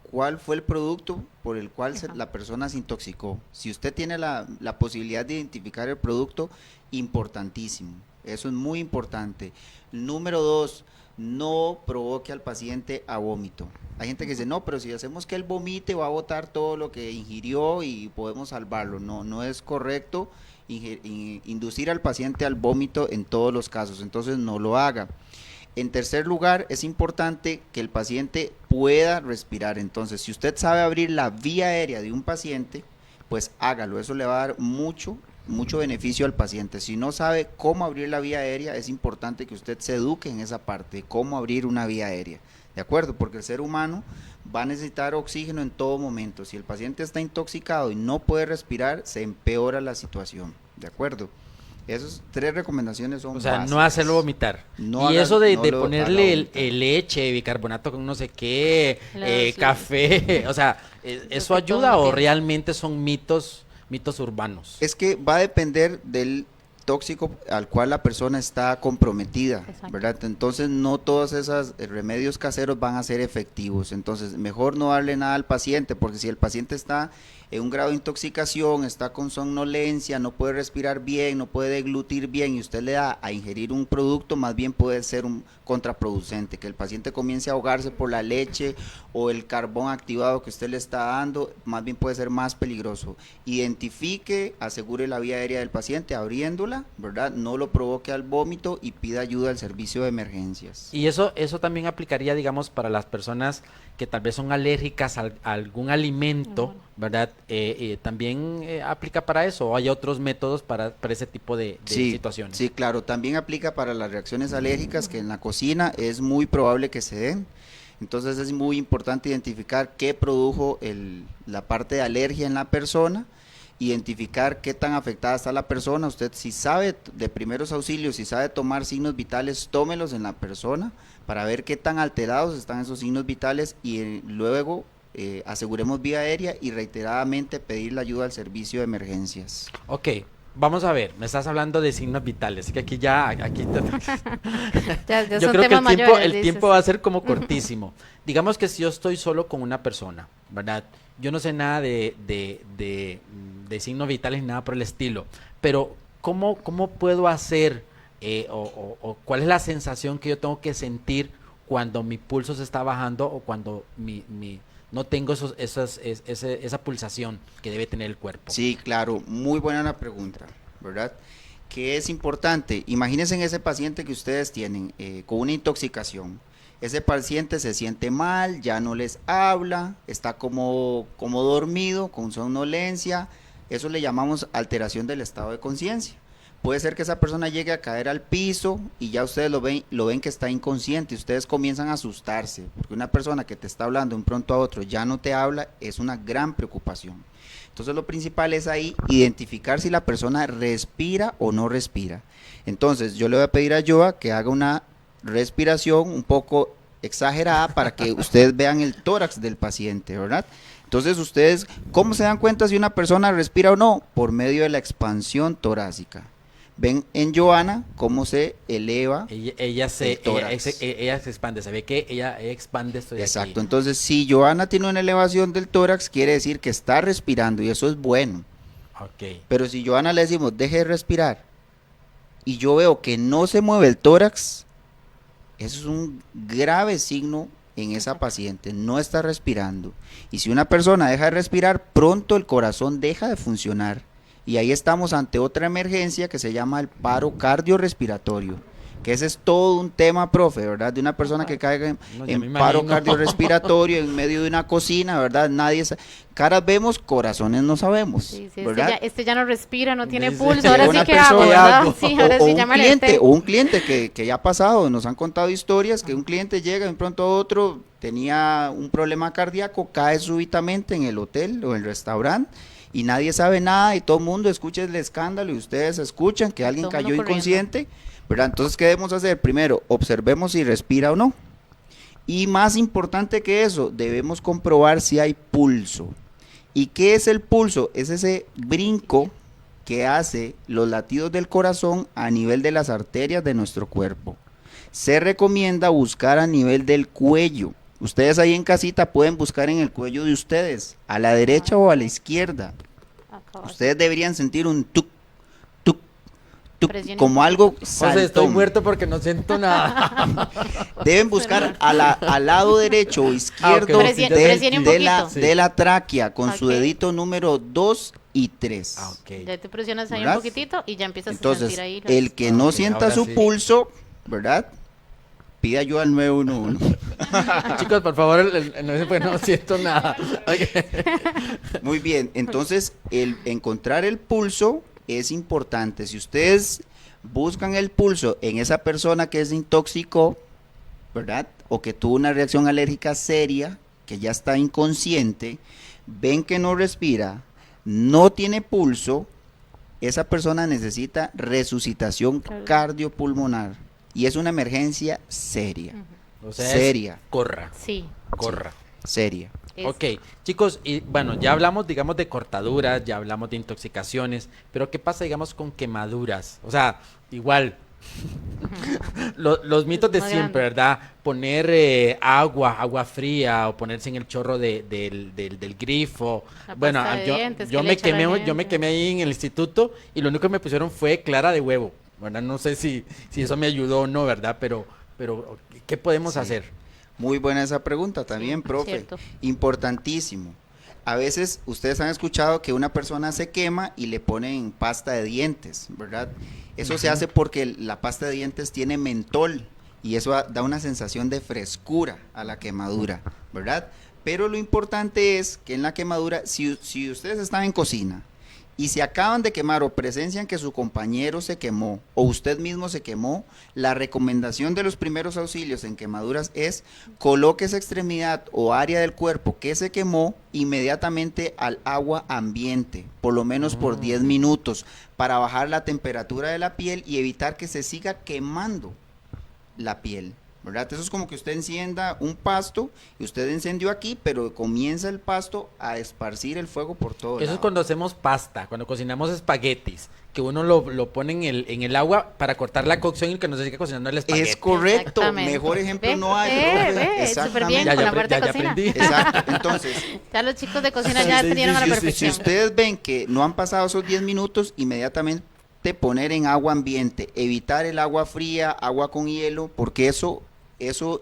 cuál fue el producto por el cual la persona se intoxicó. Si usted tiene la posibilidad de identificar el producto, importantísimo. Eso es muy importante. Número 2, no provoque al paciente a vómito. Hay gente que dice, no, pero si hacemos que él vomite va a botar todo lo que ingirió y podemos salvarlo. No, no es correcto inducir al paciente al vómito en todos los casos, entonces no lo haga. En tercer lugar, es importante que el paciente pueda respirar. Entonces, si usted sabe abrir la vía aérea de un paciente, pues hágalo. Eso le va a dar mucho beneficio al paciente. Si no sabe cómo abrir la vía aérea, es importante que usted se eduque en esa parte, cómo abrir una vía aérea. ¿De acuerdo? Porque el ser humano va a necesitar oxígeno en todo momento. Si el paciente está intoxicado y no puede respirar, se empeora la situación. ¿De acuerdo? Esas 3 recomendaciones son básicas. No hacerlo vomitar. No y haga- eso de no lo ponerle haga vomitar. el leche, bicarbonato con no sé qué, Sí. café, o sea, ¿eso que todo ayuda lo o que- realmente son mitos urbanos? Es que va a depender del tóxico al cual la persona está comprometida, Exacto. ¿verdad? Entonces no todos esos remedios caseros van a ser efectivos. Entonces mejor no darle nada al paciente, porque si el paciente está en un grado de intoxicación, está con somnolencia, no puede respirar bien, no puede deglutir bien y usted le da a ingerir un producto, más bien puede ser un contraproducente, que el paciente comience a ahogarse por la leche o el carbón activado que usted le está dando, más bien puede ser más peligroso. Identifique, asegure la vía aérea del paciente abriéndola, ¿verdad? No lo provoque al vómito y pida ayuda al servicio de emergencias. Y eso también aplicaría, digamos, para las personas que tal vez son alérgicas a algún alimento, ¿verdad? ¿También aplica para eso o hay otros métodos para ese tipo de situaciones? Sí, claro, también aplica para las reacciones alérgicas que en la cocina es muy probable que se den. Entonces es muy importante identificar qué produjo la parte de alergia en la persona, identificar qué tan afectada está la persona. Usted si sabe de primeros auxilios, si sabe tomar signos vitales, tómelos en la persona para ver qué tan alterados están esos signos vitales y luego aseguremos vía aérea y reiteradamente pedir la ayuda al servicio de emergencias. Ok, vamos a ver, me estás hablando de signos vitales, que aquí Ya yo son creo que temas el mayores, tiempo dices. va a ser como cortísimo. Digamos que si yo estoy solo con una persona, ¿verdad? Yo no sé nada de signos vitales ni nada por el estilo, pero ¿cómo puedo hacer o cuál es la sensación que yo tengo que sentir cuando mi pulso se está bajando o cuando no tengo esa pulsación que debe tener el cuerpo? Sí, claro, muy buena la pregunta, ¿verdad? Que es importante, imagínense en ese paciente que ustedes tienen con una intoxicación. Ese paciente se siente mal, ya no les habla, está como dormido, con somnolencia. Eso le llamamos alteración del estado de conciencia. Puede ser que esa persona llegue a caer al piso y ya ustedes lo ven que está inconsciente y ustedes comienzan a asustarse, porque una persona que te está hablando de un pronto a otro ya no te habla, es una gran preocupación. Entonces lo principal es ahí identificar si la persona respira o no respira. Entonces yo le voy a pedir a Joa que haga una respiración un poco exagerada para que ustedes vean el tórax del paciente, ¿verdad? Entonces ustedes, ¿cómo se dan cuenta si una persona respira o no? Por medio de la expansión torácica. Ven en Joana cómo se eleva Ella se expande, se ve que ella expande esto de Exacto, aquí. entonces si Joana tiene una elevación del tórax, quiere decir que está respirando y eso es bueno. Ok. Pero si Joana le decimos, deje de respirar, y yo veo que no se mueve el tórax, eso es un grave signo en esa paciente, no está respirando. Y si una persona deja de respirar, pronto el corazón deja de funcionar. Y ahí estamos ante otra emergencia que se llama el paro cardiorrespiratorio. Que ese es todo un tema, profe, ¿verdad? De una persona que caiga No, ya me en paro imagino. cardiorrespiratorio en medio de una cocina, ¿verdad? Caras vemos, corazones no sabemos, Sí, sí, ¿verdad? este ya no respira, no tiene Sí, pulso, sí, ahora una sí que hago, persona- ¿verdad? Sí, ahora sí, ya me alerté. un cliente que ya ha pasado, nos han contado historias que un cliente llega de un pronto a otro, tenía un problema cardíaco, cae súbitamente en el hotel o en el restaurante y nadie sabe nada y todo el mundo escucha el escándalo y ustedes escuchan que alguien Todo el cayó mundo corriendo. inconsciente, ¿verdad? Entonces, ¿qué debemos hacer? Primero, observemos si respira o no. Y más importante que eso, debemos comprobar si hay pulso. ¿Y qué es el pulso? Es ese brinco que hace los latidos del corazón a nivel de las arterias de nuestro cuerpo. Se recomienda buscar a nivel del cuello. Ustedes ahí en casita pueden buscar en el cuello de ustedes, a la derecha o a la izquierda. Acá. Ustedes deberían sentir un tuk, tuk, tuk, Presione como un algo José, estoy saltón. muerto porque no siento nada. Deben buscar al lado derecho o izquierdo ok. Presione un poquito. de la tráquea con su Ok. dedito número 2 y 3. Ah, ok. Ya te presionas ahí ¿Verdad? un poquitito y ya empiezas a Entonces, sentir ahí. las- el que no Ok, sienta ahora su sí. pulso, ¿verdad? Pida ayuda al 911. Chicos, por favor, no siento nada. Ok. Muy bien, entonces el encontrar el pulso es importante. Si ustedes buscan el pulso en esa persona que se intoxicó, ¿verdad? O que tuvo una reacción alérgica seria, que ya está inconsciente, ven que no respira, no tiene pulso, esa persona necesita resucitación Claro. cardiopulmonar y es una emergencia seria, O sea, Seria. Corra, Sí. corra. seria. es- Ok, chicos, y bueno, ya hablamos, digamos, de cortaduras, ya hablamos de intoxicaciones, pero ¿qué pasa, digamos, con quemaduras? O sea, igual, los mitos de Más siempre, grande. ¿verdad? Poner agua fría o ponerse en el chorro del grifo. La Bueno, pasta de yo, dientes yo que le me echa la quemé, yo me gente. quemé ahí en el instituto y lo único que me pusieron fue clara de huevo, ¿verdad? No sé si eso me ayudó o no, ¿verdad? Pero ¿qué podemos Sí. hacer? Muy buena esa pregunta también, profe. cierto. Importantísimo. A veces ustedes han escuchado que una persona se quema y le ponen pasta de dientes, ¿verdad? Eso se hace porque la pasta de dientes tiene mentol y eso da una sensación de frescura a la quemadura, ¿verdad? Pero lo importante es que en la quemadura, si ustedes están en cocina y se acaban de quemar o presencian que su compañero se quemó o usted mismo se quemó, la recomendación de los primeros auxilios en quemaduras es coloque esa extremidad o área del cuerpo que se quemó inmediatamente al agua ambiente, por lo menos por 10 minutos, para bajar la temperatura de la piel y evitar que se siga quemando la piel. ¿Verdad? Eso es como que usted encienda un pasto y usted encendió aquí, pero comienza el pasto a esparcir el fuego por todo Eso es lado. cuando hacemos pasta, cuando cocinamos espaguetis, que uno lo pone en el agua para cortar la cocción y que no se siga cocinando el espagueti. Es correcto, Exactamente. mejor ejemplo Ve, no hay. ve, profe. súper bien Ya, con ya la apre- parte de ya cocina. aprendí. Exacto, entonces, Ya los chicos de cocina ya Sí, tenían sí, a la sí, sí, si perfección. ustedes ven que no han pasado esos 10 minutos, inmediatamente poner en agua ambiente, evitar el agua fría, agua con hielo, porque eso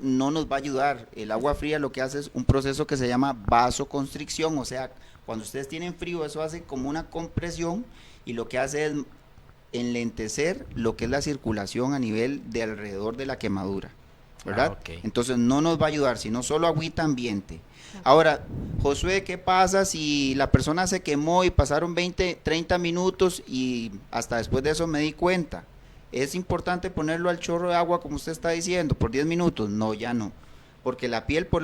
no nos va a ayudar. El agua fría lo que hace es un proceso que se llama vasoconstricción, o sea, cuando ustedes tienen frío, eso hace como una compresión y lo que hace es enlentecer lo que es la circulación a nivel de alrededor de la quemadura, ¿verdad? Ah, ok. Entonces no nos va a ayudar, sino solo agüita ambiente. Ahora, Josué, ¿qué pasa si la persona se quemó y pasaron 20, 30 minutos y hasta después de eso me di cuenta? ¿Es importante ponerlo al chorro de agua como usted está diciendo por 10 minutos? No, ya no. Porque la piel por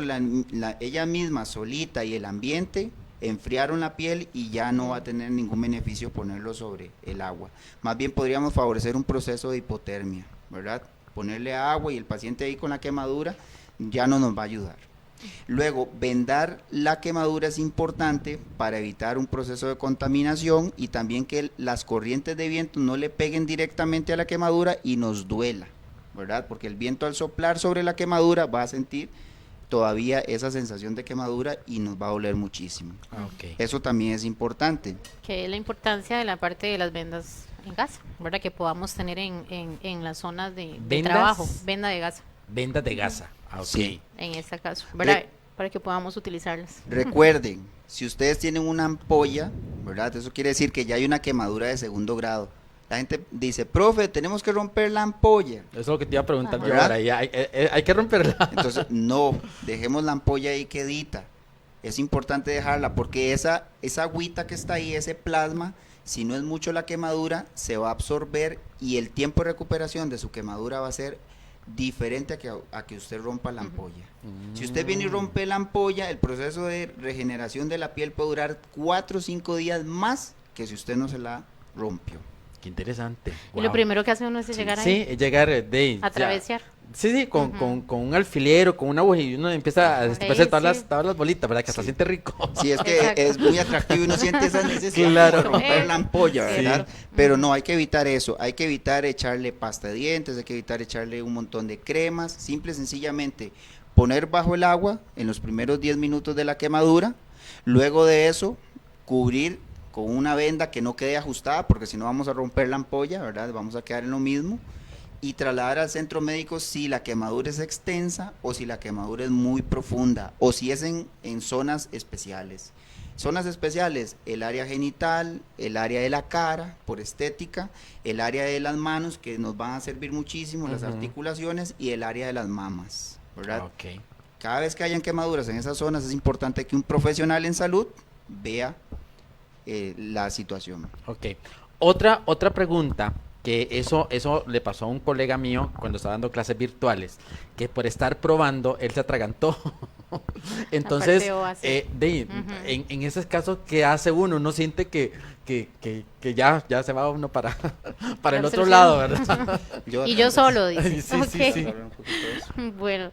ella misma solita y el ambiente enfriaron la piel y ya no va a tener ningún beneficio ponerlo sobre el agua. Más bien podríamos favorecer un proceso de hipotermia, ¿verdad? Ponerle agua y el paciente ahí con la quemadura ya no nos va a ayudar. Luego, vendar la quemadura es importante para evitar un proceso de contaminación y también que las corrientes de viento no le peguen directamente a la quemadura y nos duela, ¿verdad? Porque el viento al soplar sobre la quemadura va a sentir todavía esa sensación de quemadura y nos va a doler muchísimo. Ah, ok. Eso también es importante. Que es la importancia de la parte de las vendas en gasa, ¿verdad? Que podamos tener en las zonas de ¿Vendas? trabajo, venda de gasa. Vendas de gasa. Ok. Sí. en este caso, ¿verdad? Para que podamos utilizarlas. Recuerden, si ustedes tienen una ampolla, ¿verdad? Eso quiere decir que ya hay una quemadura de segundo grado. La gente dice, profe, tenemos que romper la ampolla. Eso es lo que te iba a preguntar yo ¿Verdad? ahora. Ya, hay que romperla. Entonces, no, dejemos la ampolla ahí quedita. Es importante dejarla porque esa agüita que está ahí, ese plasma, si no es mucho la quemadura, se va a absorber y el tiempo de recuperación de su quemadura va a ser diferente a que usted rompa la ampolla. Si usted viene y rompe la ampolla, el proceso de regeneración de la piel puede durar 4 o 5 días más que si usted no se la rompió. Qué interesante. Y lo Wow. primero que hace uno es llegar ahí, Sí, llegar de a travesar. Sí, con un alfiler o con una aguja y uno empieza a hacer Sí. todas las bolitas, ¿verdad? Que hasta Sí. siente rico. Sí, es que Exacto. es muy atractivo y uno siente esa necesidad Claro. de romper la ampolla, Sí. ¿verdad? Pero no, hay que evitar eso, hay que evitar echarle pasta de dientes, hay que evitar echarle un montón de cremas, simple y sencillamente poner bajo el agua en los primeros 10 minutos de la quemadura, luego de eso cubrir con una venda que no quede ajustada, porque si no vamos a romper la ampolla, ¿verdad? Vamos a quedar en lo mismo. Y trasladar al centro médico si la quemadura es extensa o si la quemadura es muy profunda o si es en zonas especiales. Zonas especiales, el área genital, el área de la cara, por estética, el área de las manos, que nos van a servir muchísimo, las Ujú. articulaciones, y el área de las mamas, ¿verdad? Ok. Cada vez que hayan quemaduras en esas zonas es importante que un profesional en salud vea la situación. Ok. Otra pregunta, que eso le pasó a un colega mío cuando estaba dando clases virtuales, que por estar probando, él se atragantó. Entonces, parte O así. Ujú. en esos casos, ¿qué hace uno? Uno siente que ya se va uno para el otro Absorción. lado, ¿verdad? Y yo solo, dice. Sí, Ok. sí. Bueno,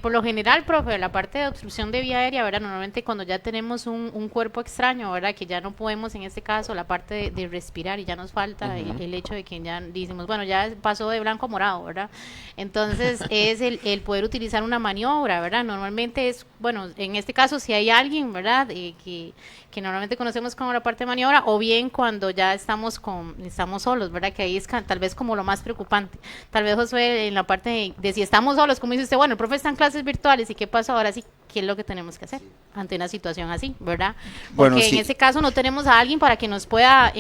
por lo general, profe, la parte de obstrucción de vía aérea, ¿verdad? Normalmente cuando ya tenemos un cuerpo extraño, ¿verdad? Que ya no podemos, en este caso, la parte de respirar y ya nos falta el hecho de que ya decimos, bueno, ya pasó de blanco a morado, ¿verdad? Entonces, es el poder utilizar una maniobra, ¿verdad? Normalmente es, bueno, en este caso, si hay alguien, ¿verdad? Que normalmente conocemos como la parte de maniobra, o bien cuando ya estamos solos, ¿verdad? Que ahí es tal vez como lo más preocupante. Tal vez, Josué, en la parte de si estamos solos, como dice usted, bueno, el profe está en clases virtuales, ¿y qué pasa ahora sí? ¿Qué es lo que tenemos que hacer ante una situación así, verdad? Porque Bueno, sí. en ese caso no tenemos a alguien para que nos pueda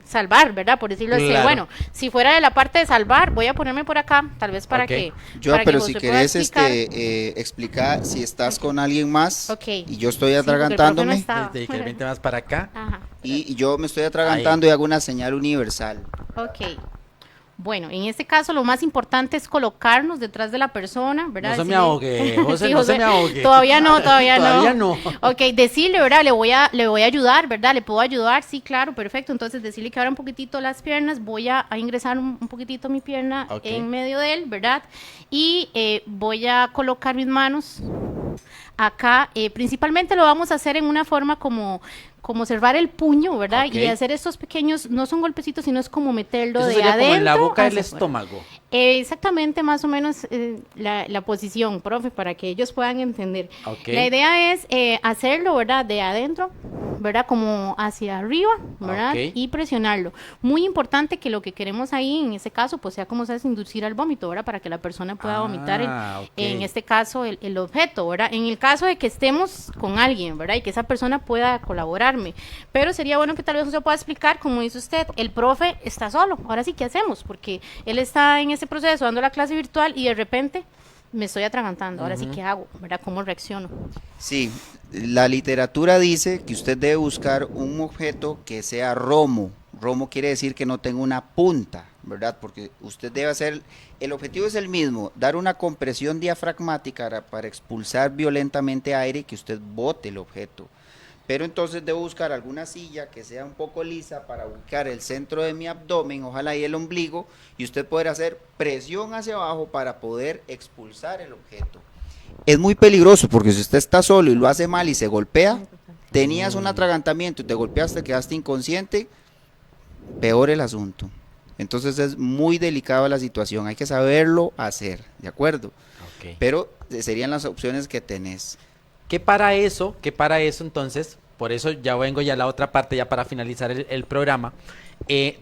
salvar, ¿verdad? Por decirlo así. Claro. Bueno, si fuera de la parte de salvar, voy a ponerme por acá, tal vez para Ok. que Yo, para que pero si Josué pueda querés explicar. explicar si estás con alguien más Ok. y yo estoy Sí, porque el profe no atragantándome estaba. Desde que vente más para acá. Ajá. y yo me estoy atragantando y hago una señal universal. Ok. Bueno, en este caso lo más importante es colocarnos detrás de la persona, ¿verdad? No se me Decirle- ahogue, José, Sí, no se me ahogue. Todavía no, todavía no. Todavía no. Ok, decirle, ¿verdad? Le voy a ayudar, ¿verdad? ¿Le puedo ayudar? Sí, claro, perfecto. Entonces decirle que abra un poquitito las piernas, voy a ingresar un poquitito mi pierna Ok. en medio de él, ¿verdad? Y voy a colocar mis manos acá. Principalmente lo vamos a hacer en una forma como cerrar el puño, ¿verdad? Ok. Y hacer estos pequeños, no son golpecitos, sino es como meterlo Eso de sería adentro como en la boca del hacia afuera. estómago. Exactamente, más o menos la posición, profe, para que ellos puedan entender. Ok. La idea es hacerlo, ¿verdad? De adentro, ¿verdad? Como hacia arriba, ¿verdad? Ok. Y presionarlo. Muy importante que lo que queremos ahí, en este caso, pues sea como se hace, inducir al vómito, ¿verdad? Para que la persona pueda vomitar, Ok. en este caso, el objeto, ¿verdad? En el caso de que estemos con alguien, ¿verdad? Y que esa persona pueda colaborarme. Pero sería bueno que tal vez usted pueda explicar, como dice usted, el profe está solo. Ahora sí, ¿qué hacemos? Porque él está en ese proceso dando la clase virtual y de repente me estoy atragantando. Ahora sí, ¿qué hago? ¿Verdad? ¿Cómo reacciono? Sí, la literatura dice que usted debe buscar un objeto que sea romo. Romo quiere decir que no tenga una punta, ¿verdad? Porque usted debe hacer, el objetivo es el mismo, dar una compresión diafragmática para expulsar violentamente aire y que usted bote el objeto. Pero entonces debo buscar alguna silla que sea un poco lisa para ubicar el centro de mi abdomen, ojalá y el ombligo, y usted poder hacer presión hacia abajo para poder expulsar el objeto. Es muy peligroso porque si usted está solo y lo hace mal y se golpea, tenías un atragantamiento y te golpeaste, quedaste inconsciente, peor el asunto. Entonces es muy delicada la situación, hay que saberlo hacer, ¿de acuerdo? Ok. Pero serían las opciones que tenés. Que para eso entonces, por eso ya vengo ya a la otra parte, ya para finalizar el programa,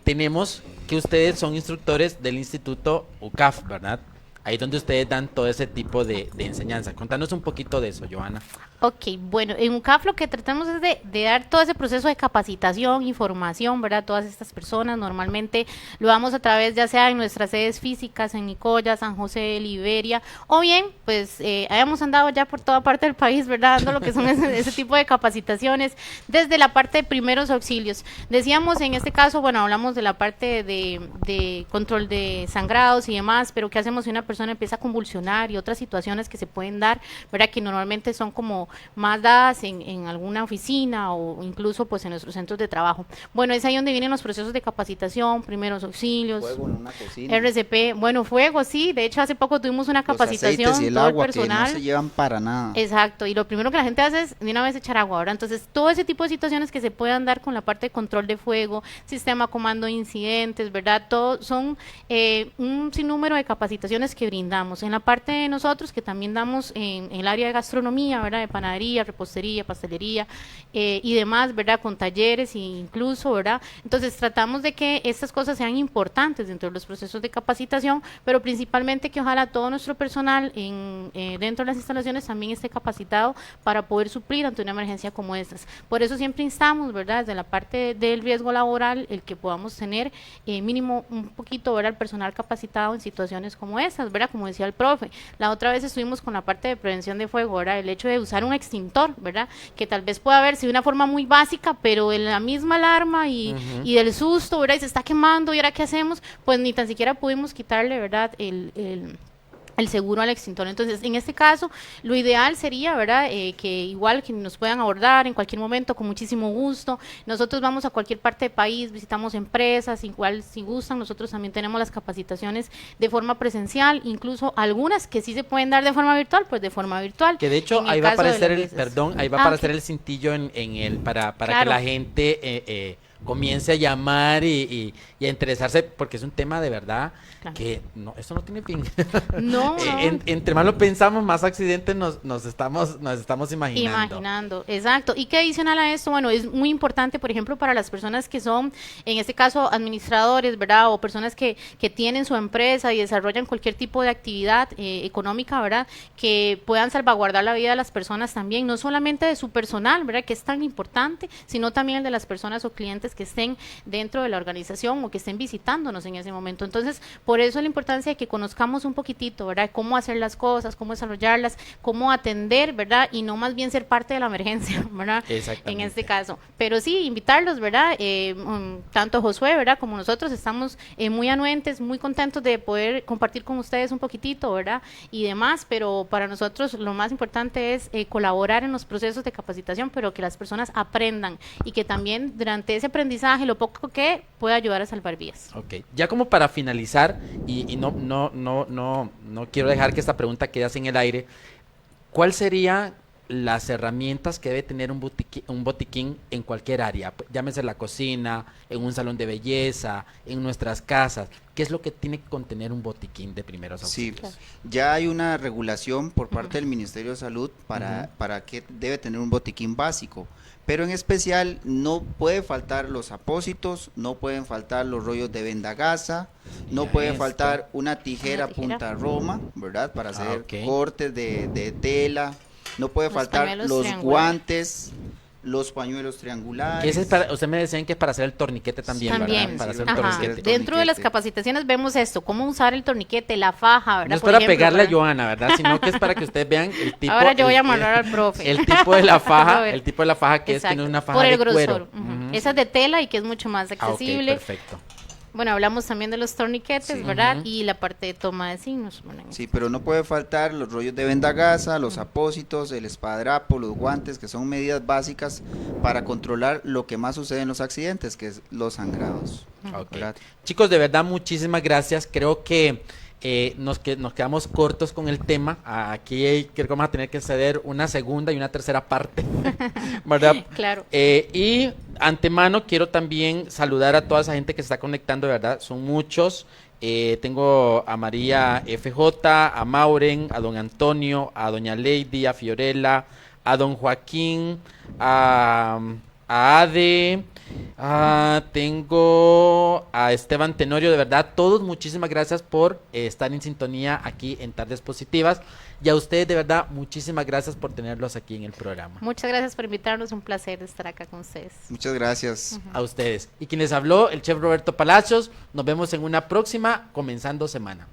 tenemos que ustedes son instructores del Instituto UCAF, ¿verdad? ahí donde ustedes dan todo ese tipo de enseñanza. Contanos un poquito de eso, Joana. Ok, bueno, en UCAF lo que tratamos es de dar todo ese proceso de capacitación, información, ¿verdad? Todas estas personas normalmente lo damos a través ya sea en nuestras sedes físicas, en Nicoya, San José, Liberia, o bien, pues hayamos andado ya por toda parte del país, ¿verdad? Dando lo que son ese tipo de capacitaciones desde la parte de primeros auxilios. Decíamos en este caso, bueno, hablamos de la parte de control de sangrados y demás, pero ¿qué hacemos si una persona empieza a convulsionar y otras situaciones que se pueden dar, ¿verdad? Que normalmente son como más dadas en alguna oficina o incluso pues en nuestros centros de trabajo. Bueno, es ahí donde vienen los procesos de capacitación, primeros auxilios, Fuego en una cocina. RCP, bueno, fuego, sí, de hecho hace poco tuvimos una Los capacitación, aceites y el todo agua el personal. que no se llevan para nada. Exacto, y lo primero que la gente hace es de una vez echar agua, ¿verdad? Entonces, todo ese tipo de situaciones que se puedan dar con la parte de control de fuego, sistema comando de incidentes, ¿verdad? Todo son un sinnúmero de capacitaciones que brindamos. En la parte de nosotros, que también damos en el área de gastronomía, ¿verdad? De panadería, repostería, pastelería y demás, ¿verdad? Con talleres e incluso, ¿verdad? Entonces, tratamos de que estas cosas sean importantes dentro de los procesos de capacitación, pero principalmente que ojalá todo nuestro personal dentro de las instalaciones también esté capacitado para poder suplir ante una emergencia como estas. Por eso siempre instamos, ¿verdad? Desde la parte del riesgo laboral, el que podamos tener mínimo un poquito, ¿verdad? El personal capacitado en situaciones como estas, ¿verdad? Como decía el profe. La otra vez estuvimos con la parte de prevención de fuego, ¿verdad? El hecho de usar un extintor, ¿verdad? Que tal vez pueda verse de una forma muy básica, pero en la misma alarma y del susto, ¿verdad? Y se está quemando, ¿y ahora qué hacemos? Pues ni tan siquiera pudimos quitarle, ¿verdad? El seguro al extintor. Entonces, en este caso, lo ideal sería, ¿verdad?, que igual que nos puedan abordar en cualquier momento, con muchísimo gusto. Nosotros vamos a cualquier parte del país, visitamos empresas, igual si gustan, nosotros también tenemos las capacitaciones de forma presencial, incluso algunas que sí se pueden dar de forma virtual, pues de forma virtual. Que de hecho, En el ahí va a caso de aparecer las el, veces. perdón, ahí va a aparecer el cintillo para que Claro. la gente comience a llamar y a interesarse, porque es un tema de verdad Claro. que no, esto no tiene fin. No, no. Entre más lo pensamos, más accidentes nos estamos imaginando. Exacto. Y que adicional a esto, bueno, es muy importante, por ejemplo, para las personas que son, en este caso, administradores, ¿verdad? O personas que tienen su empresa y desarrollan cualquier tipo de actividad económica, ¿verdad? Que puedan salvaguardar la vida de las personas también, no solamente de su personal, ¿verdad? Que es tan importante, sino también el de las personas o clientes que estén dentro de la organización o que estén visitándonos en ese momento. Entonces, por eso la importancia de que conozcamos un poquitito, ¿verdad? Cómo hacer las cosas, cómo desarrollarlas, cómo atender, ¿verdad? Y no más bien ser parte de la emergencia, ¿verdad? Exactamente. En este caso. Pero sí, invitarlos, ¿verdad? Tanto Josué, ¿verdad? Como nosotros estamos muy anuentes, muy contentos de poder compartir con ustedes un poquitito, ¿verdad? Y demás, pero para nosotros lo más importante es colaborar en los procesos de capacitación, pero que las personas aprendan y que también durante ese aprendizaje, lo poco que pueda ayudar a salvar vidas. Ok, ya como para finalizar, y no quiero dejar que esta pregunta quede así en el aire, ¿cuál sería las herramientas que debe tener un botiquín en cualquier área? Llámese la cocina, en un salón de belleza, en nuestras casas. ¿Qué es lo que tiene que contener un botiquín de primeros Sí, auxilios? ya hay una regulación por parte del Ministerio de Salud para que debe tener un botiquín básico, pero en especial no puede faltar los apósitos, no pueden faltar los rollos de venda gasa, no Mira puede esto. faltar una tijera Una tijera. punta roma, ¿verdad? Para hacer ok. cortes de tela, no puede Los faltar pañuelos los triangulares. guantes, los pañuelos triangulares. Que ese es para, usted me decían que es para hacer el torniquete también, También, ¿verdad? Para hacer un sirve para ajá. hacer torniquete. el Dentro de las torniquete. capacitaciones vemos esto, cómo usar el torniquete, la faja, ¿verdad? No es Por para ejemplo, pegarle a ¿verdad? Joana, ¿verdad? Sino que es para que ustedes vean el tipo. Ahora yo voy a el- amarrar al profe. El tipo de la faja, Robert. el tipo de la faja que es que no es una faja Por el de grosor. cuero. Ujú. Ujú. Esa es de tela y que es mucho más Ah, ok, accesible. perfecto. Bueno, hablamos también de los torniquetes, Sí. ¿verdad? Ujú. Y la parte de toma de signos. Bueno, Sí, pero no puede faltar los rollos de venda gasa, los apósitos, el espadrapo, los guantes, que son medidas básicas para controlar lo que más sucede en los accidentes, que es los sangrados. Ok. ¿verdad? Chicos, de verdad, muchísimas gracias. Creo que nos quedamos cortos con el tema. Aquí creo que vamos a tener que ceder una segunda y una tercera parte, ¿verdad? Claro. Y antemano quiero también saludar a toda esa gente que se está conectando, de verdad, son muchos. Tengo a María FJ, a Mauren, a don Antonio, a doña Lady, a Fiorella, a don Joaquín, a a Ade, tengo a Esteban Tenorio, de verdad, todos muchísimas gracias por estar en sintonía aquí en Tardes Positivas, y a ustedes de verdad muchísimas gracias por tenerlos aquí en el programa. Muchas gracias por invitarnos, un placer estar acá con ustedes. Muchas gracias. A ustedes. Y quien les habló, el chef Roberto Palacios, nos vemos en una próxima Comenzando Semana.